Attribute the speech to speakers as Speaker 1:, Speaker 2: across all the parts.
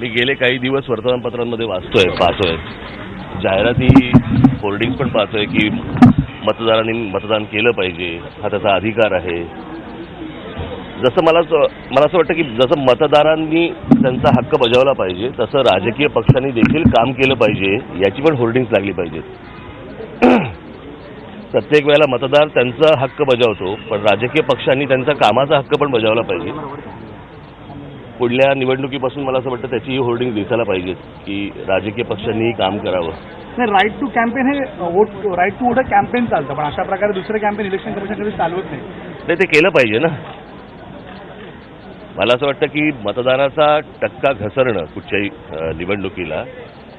Speaker 1: मी गेले काही दिवस वर्तमानपत्रांमध्ये वाचतोय, पाहतोय, जाहिराती, होर्डिंग्स पण पाहतोय की मतदारांनी मतदान केलं पाहिजे, हा त्याचा अधिकार आहे. जसं मला असं वाटतं की जसं मतदारांनी त्यांचा हक्क बजावला पाहिजे तसं राजकीय पक्षांनी देखील काम केलं पाहिजे, याची पण होर्डिंग्स लागली पाहिजेत. प्रत्येक वेळेला मतदार त्यांचा हक्क बजावतो, पण राजकीय पक्षांनी त्यांचा कामाचा हक्क पण बजावला पाहिजे. पुढल्या निवडणुकीपासून मला असं वाटतं त्याची होर्डिंग दिसायला पाहिजेत की राजकीय पक्षांनीही काम करावं.
Speaker 2: नाही, राईट टू कॅम्पेन हे राईट टू वोट कॅम्पेन चालतं, पण अशा प्रकारे दुसरं कॅम्पेन इलेक्शन कमिशन कधी चालवत नाही.
Speaker 1: नाही, ते केलं पाहिजे ना. मला असं वाटतं की मतदानाचा टक्का घसरणं कुठच्याही निवडणुकीला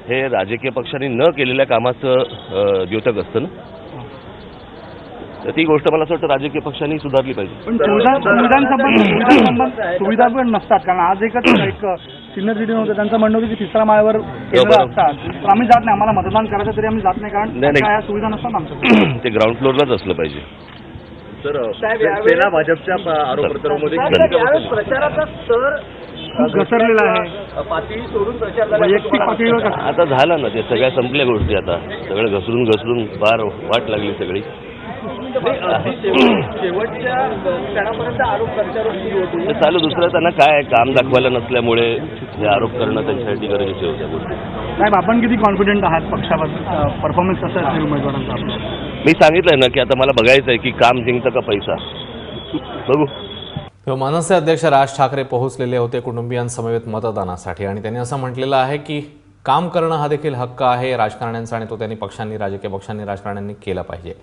Speaker 1: हे राजकीय पक्षांनी न केलेल्या कामाचं द्योतक असतं ना. तर ती गोष्ट मला असं वाटतं राजकीय पक्षांनी सुधारली पाहिजे.
Speaker 2: पण सुविधा पण नसतात, कारण आज एक सिनियर सिटीजन होते, त्यांचं म्हणणं होतं की तिसऱ्या माळ्यावर केंद्र असतात, तर आम्ही जात नाही, आम्हाला मतदान करायचं तरी आम्ही जात नाही, कारण या सुविधा नसतात आमच्या.
Speaker 1: ते ग्राउंड फ्लोअरलाच असलं पाहिजे.
Speaker 3: सर, सेना भाजपच्या आरोपपत्रामध्ये
Speaker 4: प्रचाराचा स्तर
Speaker 2: घसरलेला आहे,
Speaker 4: पातळी सोडून प्रचार
Speaker 2: वैयक्तिक पातळीवर.
Speaker 1: आता झालं ना, ते सगळ्या संपल्या गोष्टी. आता सगळं घसरून फार वाट लागली सगळी.
Speaker 4: शेवटच्या क्षणापर्यंत आरोप प्रत्यारोप सुरू होते.
Speaker 1: चालू दुसरं त्यांना काय काम दाखवायला नसल्यामुळे हे आरोप करणं त्यांच्यासाठी गरजेचे होत्या गोष्टी.
Speaker 2: साहेब, आपण किती कॉन्फिडंट आहात पक्षावर, परफॉर्मन्स कसं असेल उमेदवारांचा?
Speaker 1: मी सांगितलंय ना की आता मला बघायचं आहे की काम जिंकतं का पैसा, बघू.
Speaker 5: मनसे अध्यक्ष राज ठाकरे पोहोचलेले होते कुटुंबियांसमवेत मतदानासाठी, आणि त्यांनी असं म्हटलेलं आहे की काम करणं हा देखील हक्क आहे राजकारण्यांचा, आणि तो त्यांनी राजकीय पक्षांनी राजकारण्यांनी केला पाहिजे.